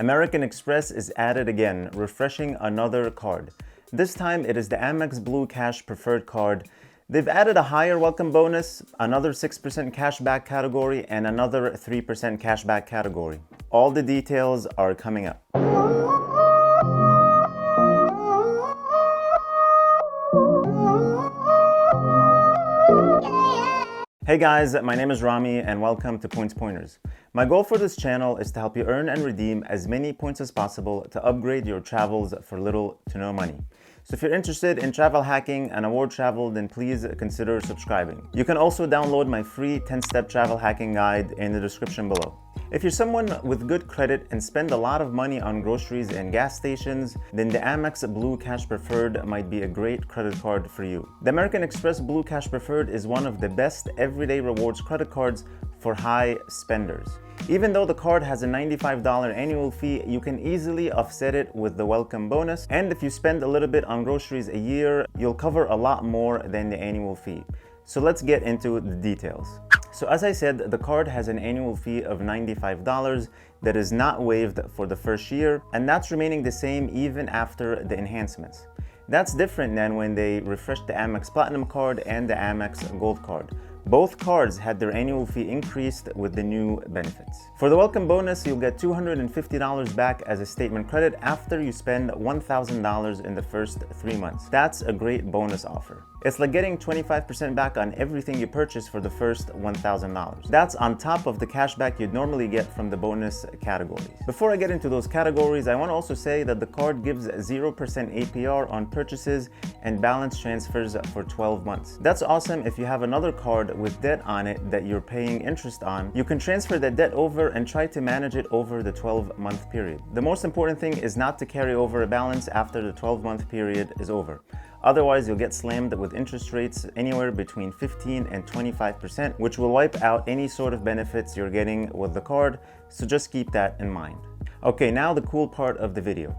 American Express is at it again, refreshing another card. This time it is the AMEX Blue Cash Preferred card. They've added a higher welcome bonus, another 6% cashback category, and another 3% cashback category. All the details are coming up. Hey guys, my name is Rami and welcome to Points Pointers. My goal for this channel is to help you earn and redeem as many points as possible to upgrade your travels for little to no money. So if you're interested in travel hacking and award travel, then please consider subscribing. You can also download my free 10-step travel hacking guide in the description below. If you're someone with good credit and spend a lot of money on groceries and gas stations, then the AMEX Blue Cash Preferred might be a great credit card for you. The American Express Blue Cash Preferred is one of the best everyday rewards credit cards for high spenders. Even though the card has a $95 annual fee, you can easily offset it with the welcome bonus. And if you spend a little bit on groceries a year, you'll cover a lot more than the annual fee. So let's get into the details. So as I said, the card has an annual fee of $95 that is not waived for the first year, and that's remaining the same even after the enhancements. That's different than when they refreshed the Amex Platinum card and the Amex Gold card. Both cards had their annual fee increased with the new benefits. For the welcome bonus, you'll get $250 back as a statement credit after you spend $1,000 in the first 3 months. That's a great bonus offer. It's like getting 25% back on everything you purchase for the first $1,000. That's on top of the cashback you'd normally get from the bonus categories. Before I get into those categories, I want to also say that the card gives 0% APR on purchases and balance transfers for 12 months. That's awesome if you have another card with debt on it that you're paying interest on. You can transfer that debt over and try to manage it over the 12-month period. The most important thing is not to carry over a balance after the 12-month period is over. Otherwise, you'll get slammed with interest rates anywhere between 15 and 25%, which will wipe out any sort of benefits you're getting with the card, so just keep that in mind. Okay, now the cool part of the video.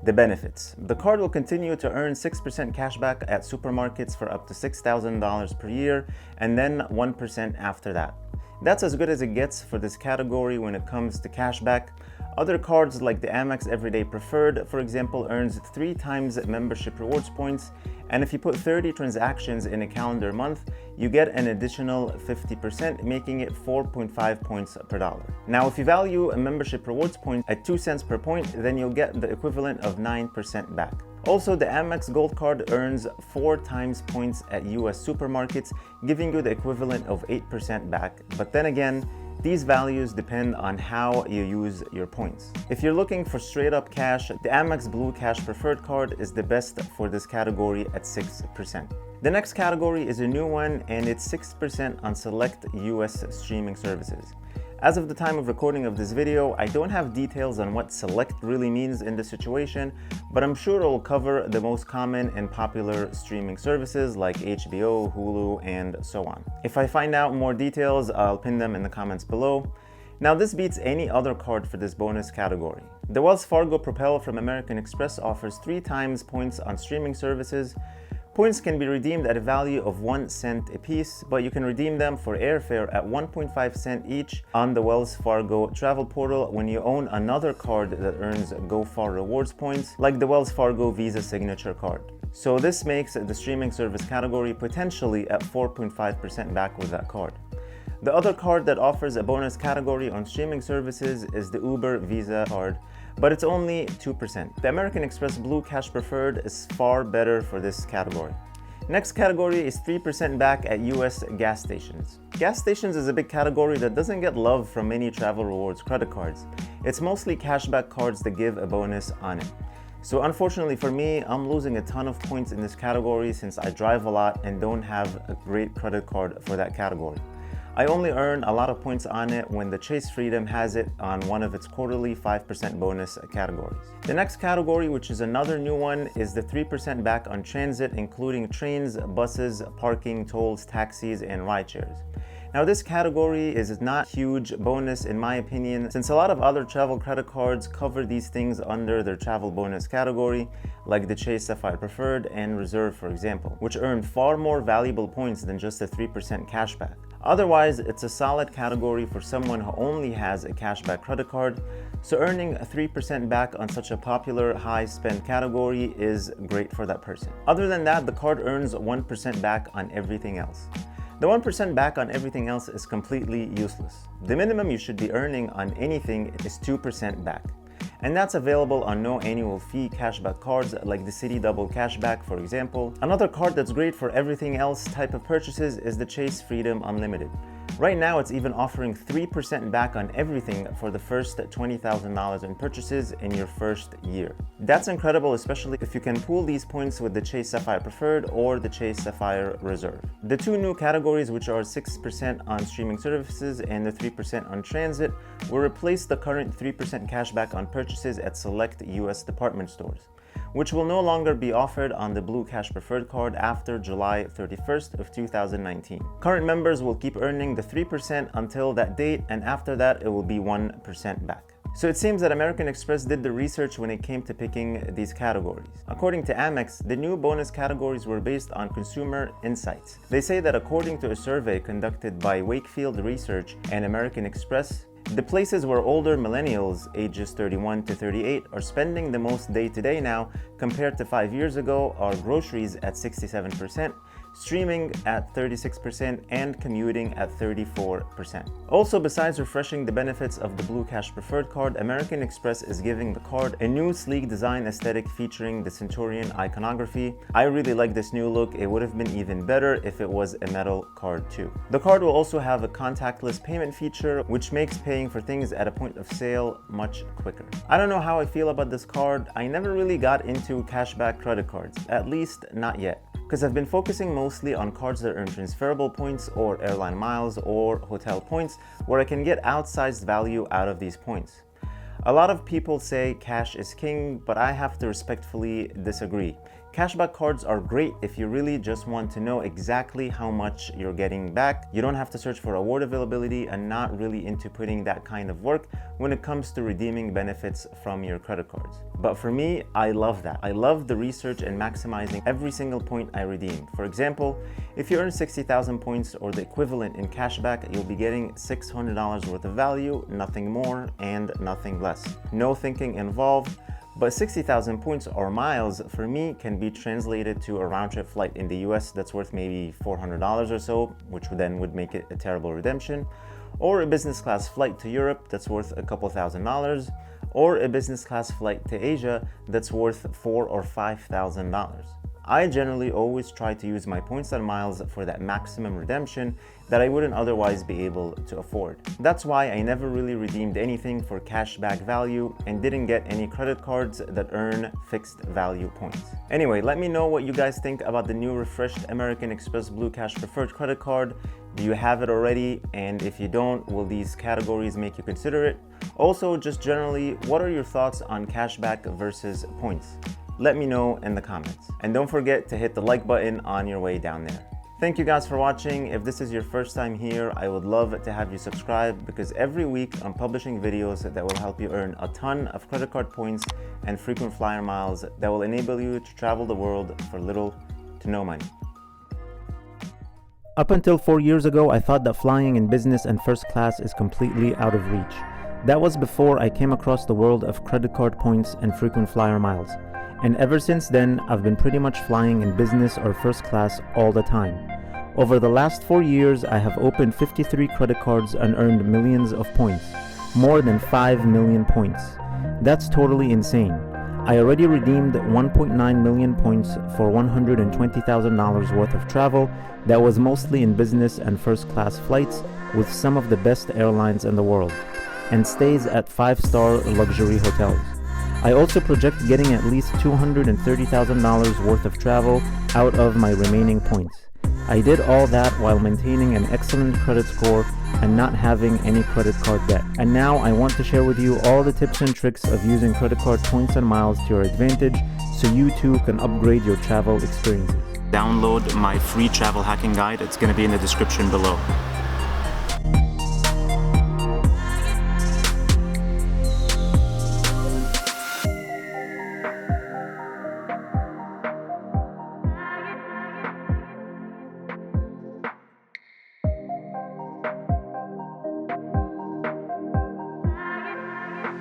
The benefits. The card will continue to earn 6% cashback at supermarkets for up to $6,000 per year, and then 1% after that. That's as good as it gets for this category when it comes to cashback. Other cards like the Amex Everyday Preferred, for example, earns 3 times membership rewards points, and if you put 30 transactions in a calendar month, you get an additional 50%, making it 4.5 points per dollar. Now, if you value a membership rewards point at 2 cents per point, then you'll get the equivalent of 9% back. Also, the Amex Gold card earns 4 times points at US supermarkets, giving you the equivalent of 8% back. But then again, these values depend on how you use your points. If you're looking for straight up cash, the Amex Blue Cash Preferred card is the best for this category at 6%. The next category is a new one, and it's 6% on select US streaming services. As of the time of recording of this video, I don't have details on what select really means in this situation, but I'm sure it will cover the most common and popular streaming services like HBO, Hulu, and so on. If I find out more details, I'll pin them in the comments below. Now, this beats any other card for this bonus category. The Wells Fargo Propel from American Express offers 3 times points on streaming services. Points can be redeemed at a value of 1 cent apiece, but you can redeem them for airfare at 1.5 cents each on the Wells Fargo travel portal when you own another card that earns GoFar rewards points, like the Wells Fargo Visa Signature card. So this makes the streaming service category potentially at 4.5% back with that card. The other card that offers a bonus category on streaming services is the Uber Visa card, but it's only 2%. The American Express Blue Cash Preferred is far better for this category. Next category is 3% back at US gas stations. Gas stations is a big category that doesn't get love from many travel rewards credit cards. It's mostly cashback cards that give a bonus on it. So unfortunately for me, I'm losing a ton of points in this category since I drive a lot and don't have a great credit card for that category. I only earn a lot of points on it when the Chase Freedom has it on one of its quarterly 5% bonus categories. The next category, which is another new one, is the 3% back on transit, including trains, buses, parking, tolls, taxis, and ride shares. Now, this category is not a huge bonus in my opinion, since a lot of other travel credit cards cover these things under their travel bonus category, like the Chase Sapphire Preferred and Reserve, for example, which earn far more valuable points than just a 3% cashback. Otherwise, it's a solid category for someone who only has a cashback credit card, so earning 3% back on such a popular high spend category is great for that person. Other than that, the card earns 1% back on everything else. The 1% back on everything else is completely useless. The minimum you should be earning on anything is 2% back. And that's available on no annual fee cashback cards like the Citi Double Cashback, for example. Another card that's great for everything else type of purchases is the Chase Freedom Unlimited. Right now, it's even offering 3% back on everything for the first $20,000 in purchases in your first year. That's incredible, especially if you can pool these points with the Chase Sapphire Preferred or the Chase Sapphire Reserve. The two new categories, which are 6% on streaming services and the 3% on transit, will replace the current 3% cashback on purchases at select US department stores, which will no longer be offered on the Blue Cash Preferred card after July 31st of 2019. Current members will keep earning the 3% until that date, and after that it will be 1% back. So it seems that American Express did the research when it came to picking these categories. According to Amex, the new bonus categories were based on consumer insights. They say that according to a survey conducted by Wakefield Research and American Express, the places where older millennials, ages 31 to 38, are spending the most day-to-day now compared to 5 years ago are groceries at 67%, streaming at 36%, and commuting at 34%. Also, besides refreshing the benefits of the Blue Cash Preferred card, American Express is giving the card a new sleek design aesthetic featuring the Centurion iconography. I really like this new look. It would have been even better if it was a metal card too. The card will also have a contactless payment feature, which makes paying for things at a point of sale much quicker. I don't know how I feel about this card. I never really got into cashback credit cards, at least not yet, because I've been focusing mostly on cards that earn transferable points or airline miles or hotel points where I can get outsized value out of these points. A lot of people say cash is king, but I have to respectfully disagree. Cashback cards are great if you really just want to know exactly how much you're getting back. You don't have to search for award availability and not really into putting that kind of work when it comes to redeeming benefits from your credit cards. But for me, I love that. I love the research and maximizing every single point I redeem. For example, if you earn 60,000 points or the equivalent in cashback, you'll be getting $600 worth of value, nothing more and nothing less. No thinking involved. But 60,000 points or miles for me can be translated to a round-trip flight in the US that's worth maybe $400 or so, which then would make it a terrible redemption, or a business class flight to Europe that's worth a couple $1,000s, or a business class flight to Asia that's worth $4,000 or $5,000. I generally always try to use my points and miles for that maximum redemption that I wouldn't otherwise be able to afford. That's why I never really redeemed anything for cashback value and didn't get any credit cards that earn fixed value points. Anyway, let me know what you guys think about the new refreshed American Express Blue Cash Preferred credit card. Do you have it already? And if you don't, will these categories make you consider it? Also, just generally, what are your thoughts on cashback versus points? Let me know in the comments. And don't forget to hit the like button on your way down there. Thank you guys for watching. If this is your first time here, I would love to have you subscribe because every week I'm publishing videos that will help you earn a ton of credit card points and frequent flyer miles that will enable you to travel the world for little to no money. Up until 4 years ago, I thought that flying in business and first class is completely out of reach. That was before I came across the world of credit card points and frequent flyer miles. And ever since then, I've been pretty much flying in business or first class all the time. Over the last 4 years, I have opened 53 credit cards and earned millions of points. More than 5 million points. That's totally insane. I already redeemed 1.9 million points for $120,000 worth of travel that was mostly in business and first class flights with some of the best airlines in the world, and stays at 5-star luxury hotels. I also project getting at least $230,000 worth of travel out of my remaining points. I did all that while maintaining an excellent credit score and not having any credit card debt. And now I want to share with you all the tips and tricks of using credit card points and miles to your advantage so you too can upgrade your travel experiences. Download my free travel hacking guide. It's going to be in the description below.